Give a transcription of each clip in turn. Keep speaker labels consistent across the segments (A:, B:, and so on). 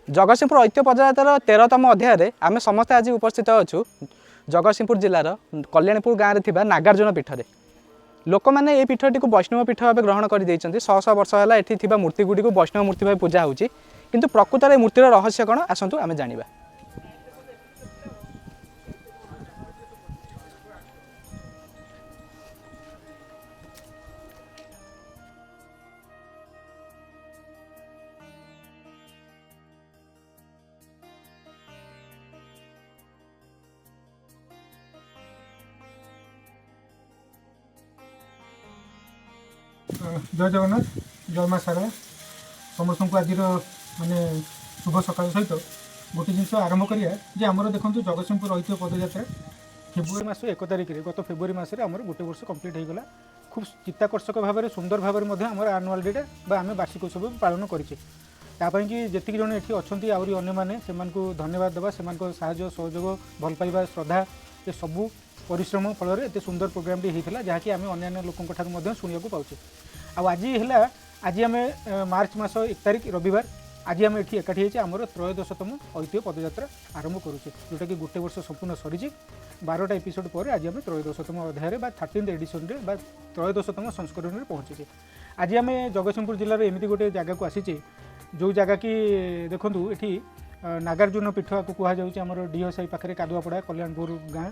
A: जगतसिंहपुर ऐतिह्य पदयात्रार 13तम अध्याय आम समस्त आज उपस्थित अच्छु जगतसिंहपुर जिलार कल्याणपुर गाँव में नागार्जुन पीठर लोक मैंने ये पीठटी को वैष्णव पीठ भाव ग्रहण कर शह शह वर्ष है ये मूर्ति गुड़ी को वैष्णव मूर्ति भाव पूजा होती किंतु प्रकृत में मूर्तिर रहस्य कौन आसतु आम जाना।
B: जय जगन्नाथ जय माँ सारा समस्त को आज माने शुभ सकाल सहित गोटे जिन आरंभ करिया आमर देखो जगतसिंहपुर ऐतिह्य पदयात्रा फेब्रुआरी मास 1 तारिख में गत फेब्रुआरी मसरे आमर गोटे वर्ष कंप्लीट हो गला। खूब चित्ताकर्षक भाव में सुंदर भाव में आमर आनुआल डेटा आम वार्षिक उत्सव पालन करें कि जेतिक जन ये अच्छा आहरी अन्य से धन्यवाद देवा से साहाय्य सहयोग भल पाइबा श्रद्धा ये सबू परिश्रम फल एत सुंदर प्रोग्राम होता जहाँकि आम अन्य लोकों शुणा पाचे। आज आम मार्च मास 1 तारिख रविवार आज आम ये एकाठी आमर 13तम ऐतिह्य पदयात्रा आरंभ करुचे जोटा कि गोटे वर्ष संपूर्ण सरी 12टा एपिसोड पर आज आम 13तम अध्याय 13th एडिशन में 13तम संस्करण में पहुँचे। आज आम जगतसिंहपुर जिलार एमती गोटे जगह को आसीचे जो जगह कि देखूँ ये नागार्जुन पीठ को कहुच्छे डीओ साई पाखे कादुआपड़ा कल्याणपुर गाँ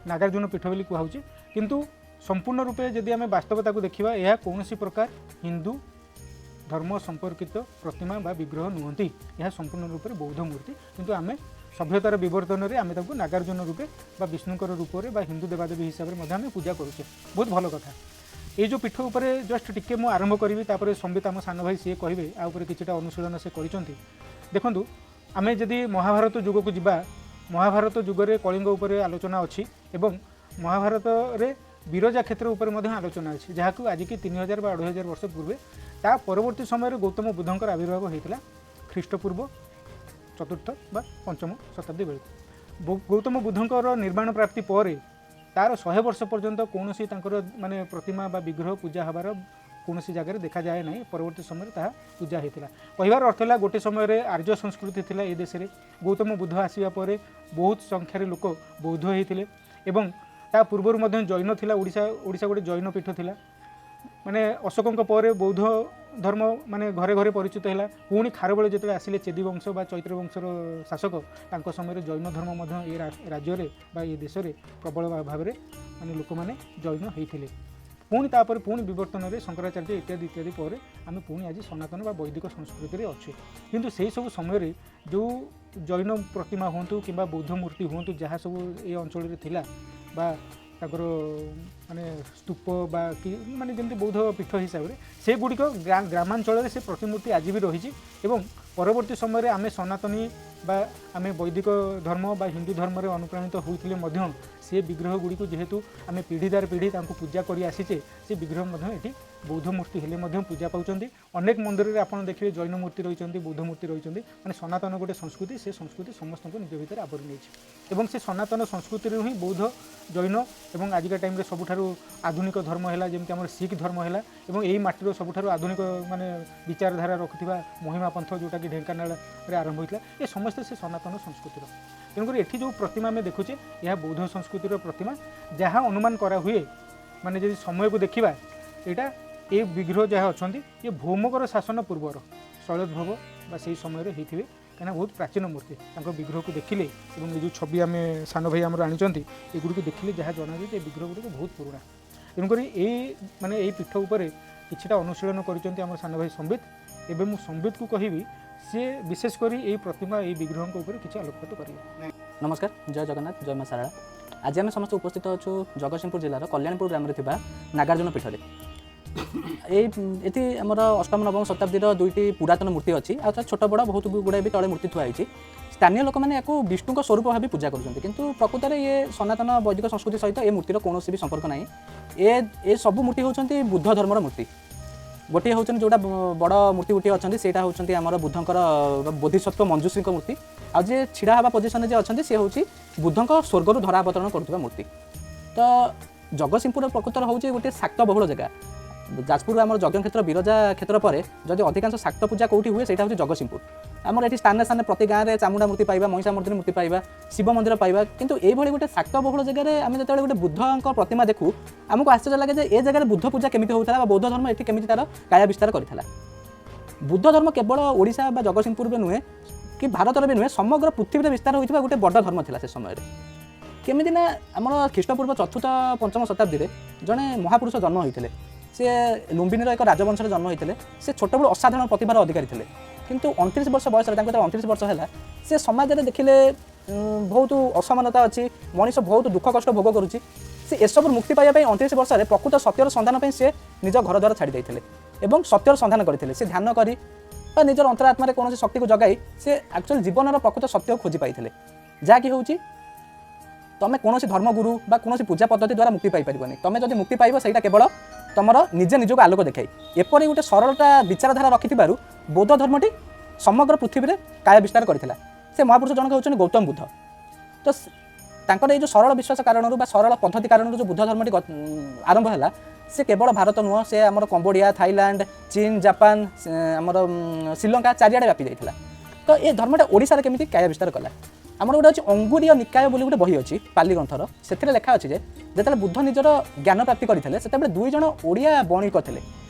B: नागार्जुन पीठ बोली कहुच्छे किंतु संपूर्ण रूपे जदि आम वास्तवता को देखा यह कौन प्रकार हिंदू धर्म संपर्कित प्रतिमा बा विग्रह नुहति यह संपूर्ण रूप से बौद्ध मूर्ति किंतु आम सभ्यतार बर्तन में आम नागार्जुन रूपे बा विष्णुकर रूप में हिंदू देवादेवी हिसाब से पूजा करुचे बहुत भल कथा। ये जो पीठ उपर जस्ट टिके मु आरंभ करी संबित आम सान भाई सी कहे आउे किसी अनुशीलन से कर देखूँ आम जदि महाभारत युग को जीवा महाभारत जुगरे कलिंग उपर आलोचना अच्छी एवं महाभारत रे विरजा क्षेत्र उपर आलोचना अच्छी जहाँ को आज की 3000 बा 2500 वर्ष पूर्वे ता परवर्ती समय गौतम बुद्धंकर आविर्भाव होता ख्रीष्टपूर्व 4th बा 5th शताब्दी बेलू गौतम बुद्धंकर निर्माण प्राप्ति पर तार 100 वर्ष पर्यंत कौन सी माने प्रतिमा बा विग्रह पूजा हबार कौन जगह देखा जाए ना परवर्ती समय ताहा पूजा होता कहबार अर्थ है गोटे समय आर्य संस्कृति थिला ए देश में गौतम बुद्ध आसवा पर बहुत संख्यार लोक बौद्ध होते एवं ता पूर्वर जैन थिला ओडिशा गोटे जैन पीठ थिला माने अशोकों पर बौद्ध धर्म माने घरे घरे परिचित है पुणी खारबल जो आसिले चेदी वंश बा चैत्र वंशर शासक तांको समय जैन धर्म ये राज्य में बा ये देश में प्रबल भाव में माने लोक मैंने जैन होते पुणी तापर पुणी विवर्तन में शंकराचार्य इत्यादि इत्यादि पर आम पुणी आज सनातन बा वैदिक संस्कृति अच्छे किंतु से सब समय जो जैन प्रतिमा हूँ कि बौद्ध मूर्ति हूँ जहाँ सब ये अंचल थिला बा ताकर माने स्तूप बा कि माने जमती बौद्ध पीठ हिसाब से से गुड़िक ग्रामांचल से प्रतिमूर्ति आज भी रही एवं परवर्ती समय आम सनातनी बा आम वैदिक धर्म बा हिंदू धर्म में अनुप्राणित होते से विग्रह गुड़ी जेहेतु आम पीढ़ी दर पीढ़ी पूजा कर आसीचे से विग्रह ये बौद्ध मूर्ति हेले पूजा पाँच अनेक मंदिर में आप देखिए जैन मूर्ति रही बौद्ध मूर्ति रही माने सनातन गोटे संस्कृति से संस्कृति समस्त निज भीतर आवरी नहीं से सनातन संस्कृति ही बौद्ध जैन और आजिका टाइम रे सबुठारु आधुनिक धर्म है जमी आम सिख धर्म है और यही माटीर सबुठारु आधुनिक माने विचारधारा रखुवा महिमा पंथ जोटा कि ढेंकानाल आरंभ होता ये समस्ते से सनातन संस्कृतिर तेणुक ये जो प्रतिमा आम देखुचे यह बौद्ध संस्कृतिर प्रतिमा जहाँ अनुमान करा हुए माने जब समय को देखा यहाँ ये विग्रह जहाँ अच्छा ये भौमकर शासन पूर्वर शैलद्भव से समय होते कहीं बहुत प्राचीन मूर्ति विग्रह को देखिले और ये जो छवि आम सान भाई आम आनी एगुड़ी देखिले जहाँ जना जाए विग्रह गुड़िक बहुत पुराना तेणुक ये माने यही पीठ उपर किछिटा अनुशीलन कर सान भाई संबित एवं संबित को कहबी सी विशेषकर यही प्रतिमा यही विग्रह ऊपर किसी आलोकपात करेंगे।
A: नमस्कार जय जगन्नाथ जय माँ सारा आज आम समस्त उपस्थित अच्छु जगतसिंहपुर जिलार कल्याणपुर ग्राम में नागार्जुन पीठ ये आमर 8म 9म शताब्दी 2टी पुरातन मूर्ति अच्छी आ छोट बड़ बहुत गुड़ाए भी तले मूर्ति थुआई स्थानीय लोक मैंने या विष्णु स्वरूप भाव पूजा कर किंतु प्रकृत में ये सनातन वैदिक संस्कृति सहित ये मूर्तिर कौन भी संपर्क ना ये सब मूर्ति होती बुद्ध धर्मर मूर्ति गोटे हूँ जोटा बड़ मूर्ति गोटे अच्छा से हूँ आम बुद्धंकर बोधिसत्व मंजूश्री मूर्ति आज जे छिड़ा हवा पोजिशन जे अच्छा सी हूँ बुद्धंक स्वर्गर धरा अवतरण करुवा मूर्ति तो जगतसिंहपुर प्रकृतर हूँ गोटे शाक्त बहुल जगह ଯାଜପୁର ଆମର ଯଜ୍ଞକ୍ଷେତ୍ର ବିରଜା କ୍ଷେତ୍ର ପରେ ଯଦି ଅଧିକାଂଶ ଶାକ୍ତ ପୂଜା କେଉଁଠି ହୁଏ ସେଇଟା ହେଉଛି ଜଗତସିଂହପୁର। ଆମର ଏଠି ସ୍ଥାନେ ସ୍ଥାନେ ପ୍ରତି ଗାଁରେ ଚାମୁଣ୍ଡା ମୂର୍ତ୍ତି ପାଇବା, ମହିଷାମର୍ଦ୍ଦିନୀ ମୂର୍ତ୍ତି ପାଇବା, ଶିବ ମନ୍ଦିର ପାଇବା, କିନ୍ତୁ ଏଇଭଳି ଗୋଟେ ଶାକ୍ତ ବହୁଳ ଜାଗାରେ ଆମେ ଯେତେବେଳେ ଗୋଟେ ବୁଦ୍ଧଙ୍କ ପ୍ରତିମା ଦେଖୁ ଆମକୁ ଆଶ୍ଚର୍ଯ୍ୟ ଲାଗେ ଯେ ଏ ଜାଗାରେ ବୁଦ୍ଧ ପୂଜା କେମିତି ହେଉଥିଲା ବା ବୌଦ୍ଧ ଧର୍ମ ଏଠି କେମିତି ତାର କାୟା ବିସ୍ତାର କରିଥିଲା। ବୁଦ୍ଧ ଧର୍ମ କେବଳ ଓଡ଼ିଶା ବା ଜଗତସିଂହପୁରରେ ନୁହେଁ କି ଭାରତରେ ବି ନୁହେଁ, ସମଗ୍ର ପୃଥିବୀରେ ବିସ୍ତାର ହୋଇଥିବା ଗୋଟେ ବଡ଼ ଧର୍ମ ଥିଲା ସେ ସମୟରେ। କେମିତି ନା ଆମର ଖ୍ରୀଷ୍ଟପୂର୍ବ 4th-5ମ ଶତାବ୍ଦୀରେ ଜଣେ ମହାପୁରୁଷ ଜନ୍ମ ହୋଇଥିଲେ। ସେ ଲୁମ୍ବିନୀର ଏକ ରାଜବଂଶରେ ଜନ୍ମ ହୋଇଥିଲେ। ସେ ଛୋଟବେଳୁ ଅସାଧାରଣ ପ୍ରତିଭାର ଅଧିକାରୀ ଥିଲେ, କିନ୍ତୁ 29 ବର୍ଷ ବୟସରେ ତାଙ୍କୁ ଯେତେବେଳେ 29 ବର୍ଷ ହେଲା ସେ ସମାଜରେ ଦେଖିଲେ ବହୁତ ଅସମାନତା ଅଛି, ମଣିଷ ବହୁତ ଦୁଃଖ କଷ୍ଟ ଭୋଗ କରୁଛି। ସେ ଏସବୁରୁ ମୁକ୍ତି ପାଇବା ପାଇଁ 29 ବର୍ଷରେ ପ୍ରକୃତ ସତ୍ୟର ସନ୍ଧାନ ପାଇଁ ସେ ନିଜ ଘର ଦ୍ୱାରା ଛାଡ଼ି ଦେଇଥିଲେ ଏବଂ ସତ୍ୟର ସନ୍ଧାନ କରିଥିଲେ। ସେ ଧ୍ୟାନ କରି ବା ନିଜର ଅନ୍ତରାତ୍ମାରେ କୌଣସି ଶକ୍ତିକୁ ଜଗାଇ ସେ ଆକ୍ଚୁଆଲି ଜୀବନର ପ୍ରକୃତ ସତ୍ୟକୁ ଖୋଜି ପାଇଥିଲେ, ଯାହାକି ହେଉଛି ତମେ କୌଣସି ଧର୍ମଗୁରୁ ବା କୌଣସି ପୂଜା ପଦ୍ଧତି ଦ୍ୱାରା ମୁକ୍ତି ପାଇପାରିବନି। ତମେ ଯଦି ମୁକ୍ତି ପାଇବ ସେଇଟା କେବଳ ତମର ନିଜେ ନିଜକୁ ଆଲୋକ ଦେଖାଇ। ଏପରି ଗୋଟେ ସରଳତା ବିଚାରଧାରା ରଖିଥିବାରୁ ବୌଦ୍ଧ ଧର୍ମଟି ସମଗ୍ର ପୃଥିବୀରେ କାୟା ବିସ୍ତାର କରିଥିଲା। ସେ ମହାପୁରୁଷ ଜଣକ ହେଉଛନ୍ତି ଗୌତମ ବୁଦ୍ଧ। ତ ତାଙ୍କର ଏଇ ଯେଉଁ ସରଳ ବିଶ୍ୱାସ କାରଣରୁ ବା ସରଳ ପଦ୍ଧତି କାରଣରୁ ଯେଉଁ ବୁଦ୍ଧ ଧର୍ମଟି ଆରମ୍ଭ ହେଲା, ସେ କେବଳ ଭାରତ ନୁହଁ, ସେ ଆମର କମ୍ବୋଡ଼ିଆ, ଥାଇଲାଣ୍ଡ, ଚୀନ, ଜାପାନ, ଆମର ଶ୍ରୀଲଙ୍କା ଚାରିଆଡ଼େ ବ୍ୟାପି ଯାଇଥିଲା। ତ ଏ ଧର୍ମଟା ଓଡ଼ିଶାରେ କେମିତି କାୟା ବିସ୍ତାର କଲା? ଆମର ଗୋଟେ ଅଛି ଅଙ୍ଗୁରୀୟ ନିକାୟ ବୋଲି ଗୋଟେ ବହି ଅଛି ପାଲି ଗ୍ରନ୍ଥର। ସେଥିରେ ଲେଖା ଅଛି ଯେ ଯେତେବେଳେ ବୁଦ୍ଧ ନିଜର ଜ୍ଞାନ ପ୍ରାପ୍ତି କରିଥିଲେ ସେତେବେଳେ 2 ଜଣ ଓଡ଼ିଆ ବଣିକ ଥିଲେ।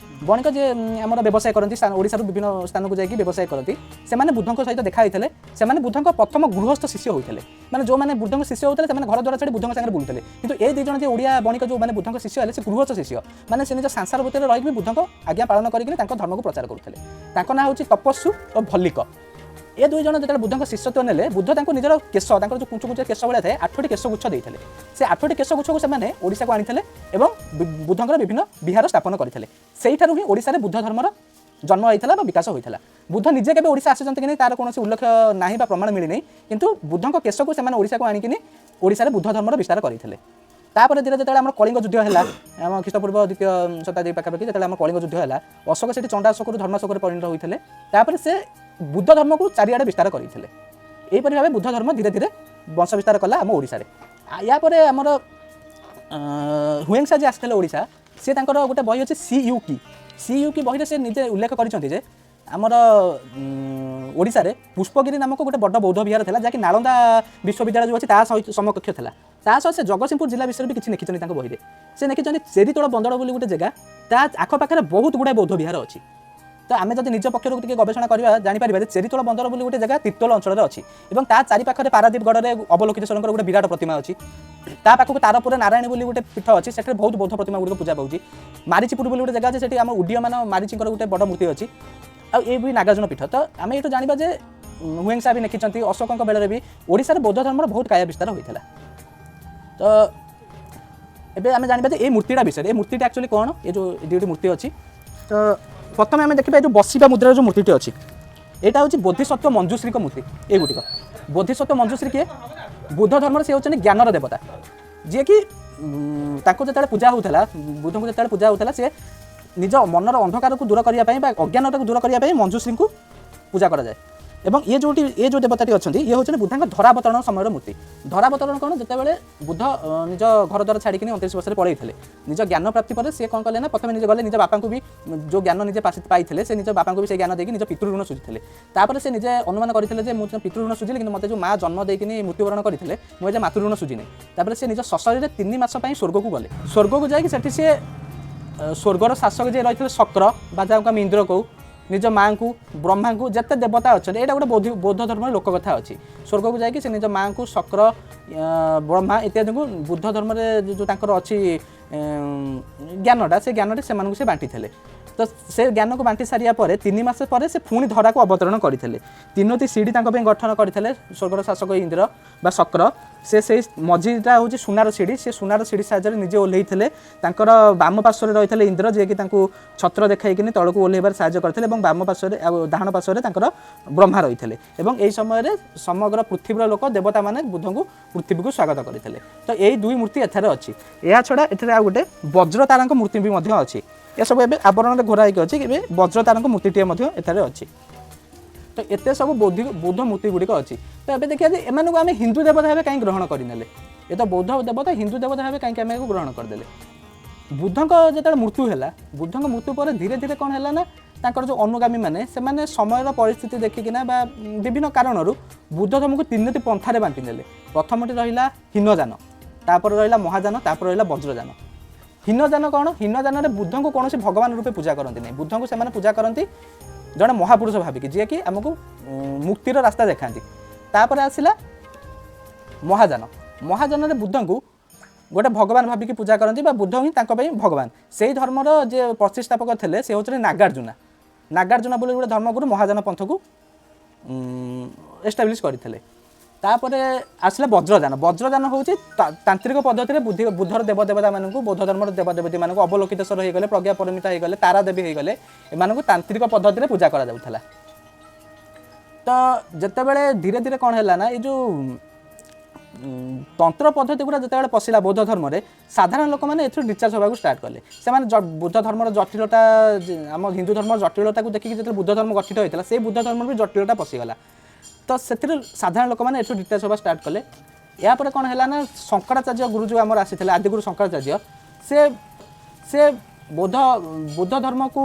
A: ବଣିକ ଯେ ଆମର ବ୍ୟବସାୟ କରନ୍ତି, ଓଡ଼ିଶାରୁ ବିଭିନ୍ନ ସ୍ଥାନକୁ ଯାଇକି ବ୍ୟବସାୟ କରନ୍ତି, ସେମାନେ ବୁଦ୍ଧଙ୍କ ସହିତ ଦେଖା ହେଇଥିଲେ। ସେମାନେ ବୁଦ୍ଧଙ୍କ ପ୍ରଥମ ଗୃହସ୍ଥ ଶିଷ୍ୟ ହୋଇଥିଲେ। ମାନେ ଯେଉଁମାନେ ବୁଦ୍ଧଙ୍କ ଶିଷ୍ୟ ହେଉଥିଲେ ସେମାନେ ଘର ଦ୍ୱାରା ଛାଡ଼ି ବୁଦ୍ଧଙ୍କ ସାଙ୍ଗରେ ବୁଲୁଥିଲେ, କିନ୍ତୁ ଏ 2 ଜଣ ଯେ ଓଡ଼ିଆ ବଣିକ ଯେଉଁମାନେ ବୁଦ୍ଧଙ୍କ ଶିଷ୍ୟ ହେଲେ ସେ ଗୃହସ୍ଥ ଶିଷ୍ୟ, ମାନେ ସେ ନିଜ ସଂସାର ଭିତରେ ରହିକି ବୁଦ୍ଧଙ୍କ ଆଜ୍ଞା ପାଳନ କରିକି ତାଙ୍କ ଧର୍ମକୁ ପ୍ରଚାର କରୁଥିଲେ। ତାଙ୍କ ନାଁ ହେଉଛି ତପସ୍ୱୁ ଓ ଭଲ୍ଲିକ। ଏ 2 ଜଣ ଯେତେବେଳେ ବୁଦ୍ଧଙ୍କ ଶିଷ୍ୟତ୍ୱ ନେଲେ, ବୁଦ୍ଧ ତାଙ୍କୁ ନିଜର କେଶ, ତାଙ୍କର ଯେଉଁ କୁଞ୍ଚ କୁଞ୍ଚ କେଶ ଭଳିଆ ଥାଏ 8ଟି କେଶଗୁଚ୍ଛ ଦେଇଥିଲେ। ସେ 8ଟି କେଶଗୁଚ୍ଛକୁ ସେମାନେ ଓଡ଼ିଶାକୁ ଆଣିଥିଲେ ଏବଂ ବୁଦ୍ଧଙ୍କର ବିଭିନ୍ନ ବିହାର ସ୍ଥାପନ କରିଥିଲେ। ସେଇଠାରୁ ହିଁ ଓଡ଼ିଶାରେ ବୁଦ୍ଧ ଧର୍ମର ଜନ୍ମ ହୋଇଥିଲା ବା ବିକାଶ ହୋଇଥିଲା। ବୁଦ୍ଧ ନିଜେ କେବେ ଓଡ଼ିଶା ଆସିଛନ୍ତି କି ନାହିଁ ତାର କୌଣସି ଉଲ୍ଲେଖ ନାହିଁ ବା ପ୍ରମାଣ ମିଳିନାହିଁ, କିନ୍ତୁ ବୁଦ୍ଧଙ୍କ କେଶକୁ ସେମାନେ ଓଡ଼ିଶାକୁ ଆଣିକିନି ଓଡ଼ିଶାରେ ବୁଦ୍ଧ ଧର୍ମର ବିସ୍ତାର କରିଥିଲେ। ତାପରେ ଧୀରେ ଯେତେବେଳେ ଆମର କଳିଙ୍ଗ ଯୁଦ୍ଧ ହେଲା, ଆମ ଖ୍ରୀଷ୍ଟପୂର୍ବ 2ୟ ଶତାବ୍ଦୀ ପାଖାପାଖି ଯେତେବେଳେ ଆମର କଳିଙ୍ଗ ଯୁଦ୍ଧ ହେଲା, ଅଶୋକ ସେଠି ଚଣ୍ଡାଶୋକରୁ ଧର୍ମାଶୋକରେ ପରିଣତ ହୋଇଥିଲେ। ତାପରେ ସେ ବୁଦ୍ଧ ଧର୍ମକୁ ଚାରିଆଡ଼େ ବିସ୍ତାର କରିଥିଲେ। ଏହିପରି ଭାବେ ବୁଦ୍ଧ ଧର୍ମ ଧୀରେ ଧୀରେ ବଂଶ ବିସ୍ତାର କଲା ଆମ ଓଡ଼ିଶାରେ। ୟାପରେ ଆମର ହୁଏଙ୍ଗସା ଯେ ଆସିଥିଲେ ଓଡ଼ିଶା, ସେ ତାଙ୍କର ଗୋଟେ ବହି ଅଛି ସି.ୟୁ.କି ବହିରେ ସେ ନିଜେ ଉଲ୍ଲେଖ କରିଛନ୍ତି ଯେ ଆମର ଓଡ଼ିଶାରେ ପୁଷ୍ପଗିରି ନାମକ ଗୋଟେ ବଡ଼ ବୌଦ୍ଧ ବିହାର ଥିଲା, ଯାହାକି ନାଳନ୍ଦା ବିଶ୍ୱବିଦ୍ୟାଳୟ ଯେଉଁ ଅଛି ତା ସହିତ ସମକକ୍ଷ ଥିଲା। ତା ସହ ସେ ଜଗତସିଂହପୁର ଜିଲ୍ଲା ବିଷୟରେ ବି କିଛି ଲେଖିଛନ୍ତି ତାଙ୍କ ବହିରେ। ସେ ଲେଖିଛନ୍ତି ଚେରିତୋଳ ବନ୍ଦର ବୋଲି ଗୋଟେ ଜାଗା, ତା ଆଖପାଖରେ ବହୁତ ଗୁଡ଼ାଏ ବୌଦ୍ଧ ବିହାର ଅଛି। ତ ଆମେ ଯଦି ନିଜ ପକ୍ଷରୁ ଟିକେ ଗବେଷଣା କରିବା ଜାଣିପାରିବା ଯେ ଚେରିତୋଳ ବନ୍ଦର ବୋଲି ଗୋଟେ ଜାଗା ତିର୍ତ୍ତୋଲ ଅଞ୍ଚଳରେ ଅଛି ଏବଂ ତା ଚାରିପାଖରେ ପାରାଦୀପଗଡ଼ରେ ଅବଲୋକିତେଶ୍ୱରଙ୍କର ଗୋଟେ ବିରାଟ ପ୍ରତିମା ଅଛି। ତା ପାଖକୁ ତାରପୁରରେ ନାରାୟଣୀ ବୋଲି ଗୋଟେ ପୀଠ ଅଛି, ସେଠାରେ ବହୁତ ବୌଦ୍ଧ ପ୍ରତିମା ଗୁଡ଼ିକ ପୂଜା ପାଉଛି। ମାରିଚିପୁର ବୋଲି ଗୋଟେ ଜାଗା ଅଛି, ସେଠି ଆମ ଉଡ୍ଡୀୟମାନ ମାରିଚିଙ୍କର ଗୋଟେ ବଡ଼ ମୂର୍ତ୍ତି ଅଛି। ଆଉ ଏ ବି ନାଗାର୍ଜୁନ ପୀଠ। ତ ଆମେ ଏଇଠୁ ଜାଣିବା ଯେ ହୁଏଙ୍ଗସା ବି ଲେଖିଛନ୍ତି, ଅଶୋକଙ୍କ ବେଳରେ ବି ଓଡ଼ିଶାରେ ବୌଦ୍ଧ ଧର୍ମର ବହୁତ କାୟା ବିସ୍ତାର ହୋଇଥିଲା। ତ ଏବେ ଆମେ ଜାଣିବା ଯେ এই ମୂର୍ତ୍ତିଟା ବିଷୟରେ। এই ମୂର୍ତ୍ତିଟା ଆକ୍ଚୁଆଲି କ'ଣ, ଏ ଯେଉଁ 2ଟି ମୂର୍ତ୍ତି ଅଛି। ତ ପ୍ରଥମେ ଆମେ ଦେଖିବା ଏ ଯେଉଁ ବସିବା ମୁଦ୍ରାର ଯେଉଁ ମୂର୍ତ୍ତିଟି ଅଛି, ଏଇଟା ହେଉଛି ବୋଧିସତ୍ତ୍ୱ ମଞ୍ଜୁଶ୍ରୀଙ୍କ ମୂର୍ତ୍ତି। ଏଗୁଡ଼ିକ ବୋଧିସତ୍ତ୍ୱ ମଞ୍ଜୁଶ୍ରୀ କିଏ? ବୁଦ୍ଧ ଧର୍ମର ସେ ହେଉଛନ୍ତି ଜ୍ଞାନର ଦେବତା, ଯିଏକି ତାଙ୍କୁ ଯେତେବେଳେ ପୂଜା ହେଉଥିଲା, ବୁଦ୍ଧଙ୍କୁ ଯେତେବେଳେ ପୂଜା ହେଉଥିଲା, ସେ ନିଜ ମନର ଅନ୍ଧକାରକୁ ଦୂର କରିବା ପାଇଁ ବା ଅଜ୍ଞାନତାକୁ ଦୂର କରିବା ପାଇଁ ମଞ୍ଜୁଶ୍ରୀଙ୍କୁ ପୂଜା କରାଯାଏ। ଏବଂ ଏ ଯେଉଁ ଦେବତାଟି ଅଛନ୍ତି ଇଏ ହେଉଛନ୍ତି ବୁଦ୍ଧଙ୍କ ଧରାବତରଣ ସମୟର ମୂର୍ତ୍ତି। ଧରାବତରଣ କ'ଣ? ଯେତେବେଳେ ବୁଦ୍ଧ ନିଜ ଘର ଦ୍ୱାରା ଛାଡ଼ିକିନି 29 ବର୍ଷରେ ପଳେଇଥିଲେ, ନିଜ ଜ୍ଞାନ ପ୍ରାପ୍ତି ପରେ ସେ କ'ଣ କଲେ ନା ପ୍ରଥମେ ନିଜେ ଗଲେ ନିଜ ବାପାଙ୍କୁ ବି ଯେଉଁ ଜ୍ଞାନ ନିଜେ ପାଇଥିଲେ ସେ ନିଜ ବାପାଙ୍କୁ ବି ସେ ଜ୍ଞାନ ଦେଇକି ନିଜ ପିତୃଋଣ ସୁଝିଥିଲେ। ତାପରେ ସେ ନିଜେ ଅନୁମାନ କରିଥିଲେ ଯେ ମୁଁ ପିତୃଋଣ ସୁଝିଲି, କିନ୍ତୁ ମୋତେ ଯେଉଁ ମା ଜନ୍ମ ଦେଇକିନି ମୃତ୍ୟୁବରଣ କରିଥିଲେ ମୁଁ ଏ ମାତୃଋଣ ସୁଝିନି। ତାପରେ ସେ ନିଜ ଶଶରୀରେ 3 ମାସ ପାଇଁ ସ୍ୱର୍ଗକୁ ଗଲେ। ସ୍ୱର୍ଗକୁ ଯାଇକି ସେଠି ସେ ସ୍ୱର୍ଗର ଶାସକ ଯିଏ ରହିଥିଲେ ଶକ୍ର ବା ଯାହାକୁ ଆମେ ଇନ୍ଦ୍ର କହୁ, ନିଜ ମାଆଙ୍କୁ, ବ୍ରହ୍ମାଙ୍କୁ, ଯେତେ ଦେବତା ଅଛନ୍ତି, ଏଇଟା ଗୋଟେ ବୌଦ୍ଧ ଧର୍ମର ଲୋକ କଥା ଅଛି। ସ୍ୱର୍ଗକୁ ଯାଇକି ସେ ନିଜ ମାଆଙ୍କୁ, ଶକ୍ର, ବ୍ରହ୍ମା ଇତ୍ୟାଦିଙ୍କୁ ବୁଦ୍ଧ ଧର୍ମରେ ଯେଉଁ ତାଙ୍କର ଅଛି ଜ୍ଞାନଟା, ସେ ଜ୍ଞାନଟି ସେମାନଙ୍କୁ ସେ ବାଣ୍ଟିଥିଲେ। ତ ସେ ଜ୍ଞାନକୁ ବାଣ୍ଟି ସାରିବା ପରେ 3 ମାସ ପରେ ସେ ପୁଣି ଧରାକୁ ଅବତରଣ କରିଥିଲେ। 3ଟି ସିଡ଼ି ତାଙ୍କ ପାଇଁ ଗଠନ କରିଥିଲେ ସ୍ୱର୍ଗର ଶାସକ ଇନ୍ଦ୍ର ବା ଶକ୍ର। ସେ ସେଇ ମଝିଟା ହେଉଛି ସୁନାର ସିଡ଼ି, ସେ ସୁନାର ସିଡ଼ି ସାହାଯ୍ୟରେ ନିଜେ ଓହ୍ଲେଇଥିଲେ। ତାଙ୍କର ବାମ ପାର୍ଶ୍ୱରେ ରହିଥିଲେ ଇନ୍ଦ୍ର, ଯିଏକି ତାଙ୍କୁ ଛତ୍ର ଦେଖାଇକିନି ତଳକୁ ଓହ୍ଲେଇବାରେ ସାହାଯ୍ୟ କରିଥିଲେ ଏବଂ ବାମ ପାର୍ଶ୍ୱରେ ଆଉ ଡାହାଣ ପାର୍ଶ୍ୱରେ ତାଙ୍କର ବ୍ରହ୍ମା ରହିଥିଲେ। ଏବଂ ଏହି ସମୟରେ ସମଗ୍ର ପୃଥିବୀର ଲୋକ ଦେବତାମାନେ ବୁଦ୍ଧଙ୍କୁ ପୃଥିବୀକୁ ସ୍ୱାଗତ କରିଥିଲେ। ତ ଏଇ 2 ମୂର୍ତ୍ତି ଏଠାରେ ଅଛି। ଏହା ଛଡ଼ା ଏଠାରେ ଆଉ ଗୋଟେ ବଜ୍ରତାରାଙ୍କ ମୂର୍ତ୍ତି ବି ମଧ୍ୟ ଅଛି। ଏସବୁ ଏବେ ଆବରଣରେ ଘୋରା ହେଇକି ଅଛି। ଏବେ ବଜ୍ରତାରାଙ୍କ ମୂର୍ତ୍ତିଟିଏ ମଧ୍ୟ ଏଠାରେ ଅଛି। ତ ଏତେ ସବୁ ବୌଦ୍ଧ ମୂର୍ତ୍ତି ଗୁଡ଼ିକ ଅଛି। ତ ଏବେ ଦେଖିବା ଯେ ଏମାନଙ୍କୁ ଆମେ ହିନ୍ଦୁ ଦେବତା ଭାବେ କାହିଁ ଗ୍ରହଣ କରିନେଲେ? ଏ ତ ବୌଦ୍ଧ ଦେବତା, ହିନ୍ଦୁ ଦେବତା ଭାବେ କାହିଁକି ଆମେ ଏକୁ ଗ୍ରହଣ କରିଦେଲେ? ତ बुद्धको जो मृत्यु है बुद्धको मृत्यु पर धीरे धीरे कौन है ना तांकर जो अनुगामी मैंने से समय परिस्थिति देखिकिना विभिन्न कारणरू बुद्ध धर्म को 3टी पंथार बांटी नेले। प्रथमटी रहा हीनजान, तापर रहा महाजान, तापर रहा वज्रजान। हीनजान कौन? हीनजान बुद्ध को कौन भगवान रूपे पूजा करती नहीं। बुद्ध को से पूजा करती जड़े महापुरुष भाविकी जी कि आमको मुक्तिर रास्ता देखा। तापर आसला महाजान। महाजान बुद्ध को गोटे भगवान भाविकी पूजा करती बुद्ध ही भगवान। से ही धर्मर जे प्रतिष्ठापक थे से होते नागार्जुन। नागार्जुन बोले गोटे धर्मगुरु महाजान पंथ को एस्टाब्लीश करते। तापर आसला वज्रजान। वज्रजान हूँ तांत्रिक पद्धति बुद्धर देवदेवता मानक बौद्ध धर्म देवदेवती मानक अवलोकितेश्वर हो गले, प्रज्ञा परमिता हो गले, तारा देवी हो गले, एमानकु तांत्रिक पद्धति पूजा करा जाउथला। तो जितेबाला धीरे धीरे कौन है ना ये जो तंत्र पद्धति गुड़ा जिते पशिला बौद्ध धर्म में साधारण लोक मैंने डिस्चार्ज होगा स्टार्ट कले। से बुद्ध धर्म जटिलता आम हिंदू धर्म जटिलता को देखिए जो बुद्ध धर्म गठित होता से बुद्ध धर्म भी जटिलता पशिगला। तो से साधारण लोक मैंने डिस्चार्ज होगा स्टार्ट कले। यापर कौन है ना शंकराचार्य गुरु जो आम आसी आदिगुरु शंकराचार्य से बौद्ध धर्म को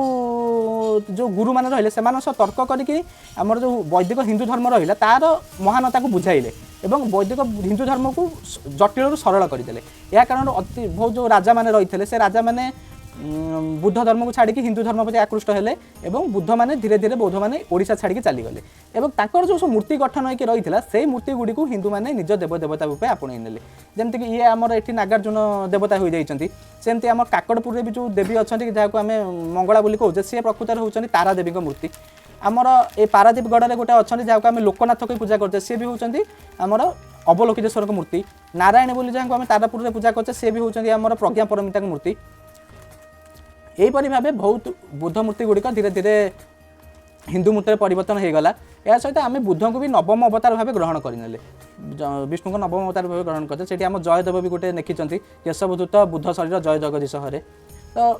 A: जो गुरु मैंने रहिले से तर्क करके आमर जो वैदिक हिंदू धर्म रहा तार महानता को बुझाइले एवं वैदिक हिंदू धर्म को जटिल सरल करदे। या कारण अति बहुत जो राजा मैंने रही से राजा मैंने बुद्ध धर्म को छाड़ी हिंदू धर्म प्रति आकृष्ट हेले एवं बुद्ध मैंने धीरे धीरे बौद्ध मैंने ओडिशा छाड़ी चलीगले। एवं जो मूर्ति गठन होकर रही है से मूर्ति गुड़ी को हिंदू मैंने निज देवदेवता रूपे आपणई नेले। जमती कि ये आमर ये नागार्जुन देवता हो जाती सेमती आम काकड़पुर भी जो देवी अच्छा जहाँ आम मंगला बोली कहे सी प्रकृत होती तारा देवी मूर्ति। आमर ये पारादीप गढ़ गोटे अच्छा जहाँ आम लोकनाथ को पूजा करते सी भी होती आमर अवलोकितेश्वर मूर्ति। नारायण बोली जहाँ आम तारापुर पूजा करते सी भी होती आमर प्रज्ञा परमिता मूर्ति। यहीपरि भाव बहुत बुद्ध मूर्ति गुड़िक धीरे धीरे हिंदू मूर्ति परिवर्तन हो गला। या सहित आम बुद्ध को भी नवम अवतार भाव ग्रहण करने विष्णु को नवम अवतार भाव ग्रहण करते। आम जयदेव भी गोटे लिखिं केशवदूत बुद्ध शरीर जय जगदीश हरे। तो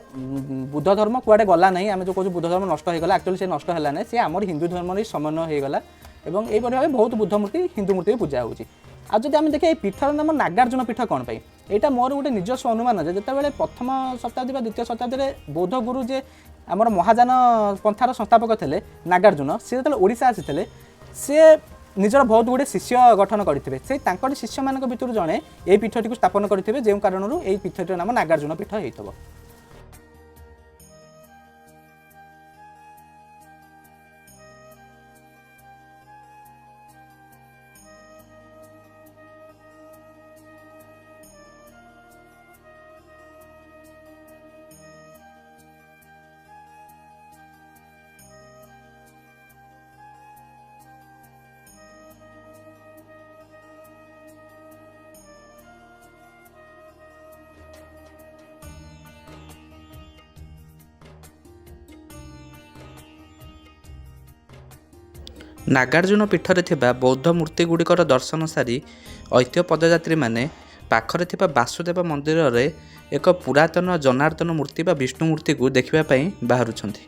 A: बुद्ध धर्म कुआडे गला नहीं आम जो कहूँ बुद्ध धर्म नष्ट हो गला एक्चुअली से नष्ट है ना सी आम हिंदू धर्म ही समन्वय हो गला। एवं यहीपरि भाव बहुत बुद्ध मूर्ति हिंदू मूर्ति पूजा होची। आज जब आम देखिए पीठर नाम नागार्जुन पीठ कौन पाई यहाँ मोर गोटे निजस्व अनुमान जे जितेबाला प्रथम शताब्दी द्वितीय शताब्दी में बौद्ध गुरु जे आमर महाजान पंथार संस्थापक थे नागार्जुन सी जो ओडिशा आसी सी निजर बहुत गुड़े शिष्य गठन करते से शिष्य मान भर जड़े ये पीठटी को स्थापन करते जो कारण ये पीठटीर नाम नागार्जुन पीठ हो।
C: नागार्जुन पीठरे थिबा बौद्ध मूर्ति गुड़िकर दर्शन सारी ऐतिह्य पदयात्री माने पाखरे थिबा वासुदेव मंदिर रे एक पुरातन जनार्दन मूर्ति बा विष्णु मूर्ति को देखिबा पई बाहरुछंती।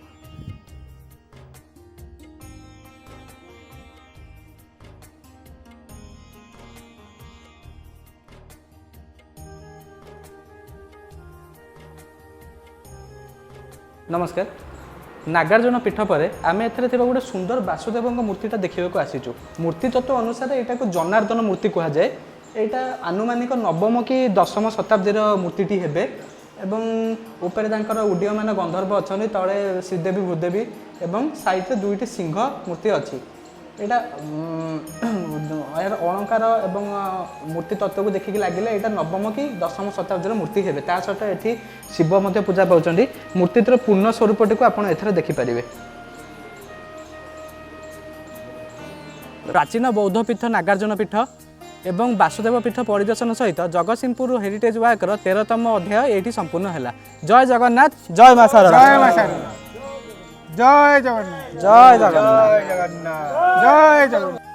A: नमस्कार। नागार्जुन पीठ पर आम एथे गोटे सुंदर वासुदेव मूर्तिटा देखा आसीचु। मूर्ति तत्व अनुसार यहाँ को जनार्दन मूर्ति कह जाए। यहाँ आनुमानिक नवम कि दशम शताब्दीर मूर्तिटी हेबे एवं उपरे तांकर उड्डीयमान गंधर्व अच्छा तले श्रीदेवी भूदेवी एवं साइड दुईटी सिंह मूर्ति अच्छी। यहाँ यार अलंकार एवं मूर्ति तत्व को देखिक लगे यहाँ नवम कि दशम शताब्दीर मूर्ति हेबे। ता सहित ये शिव मध्य पूजा पाउछन्ती। मूर्तिर पूर्ण स्वरूपटी को आपण एथरे देखिपारे। प्राचीन बौद्ध पीठ नागार्जुन पीठ एवं वासुदेव पीठ परिदर्शन सहित जगतसिंहपुर हेरिटेज वाकर 13तम अध्याय ये संपूर्ण है। जय जगन्नाथ, जय मां शारदा,
B: जय जगन्नाथ,
A: जय जगन्नाथ,
B: जय जगन्नाथ, जय जगन्नाथ।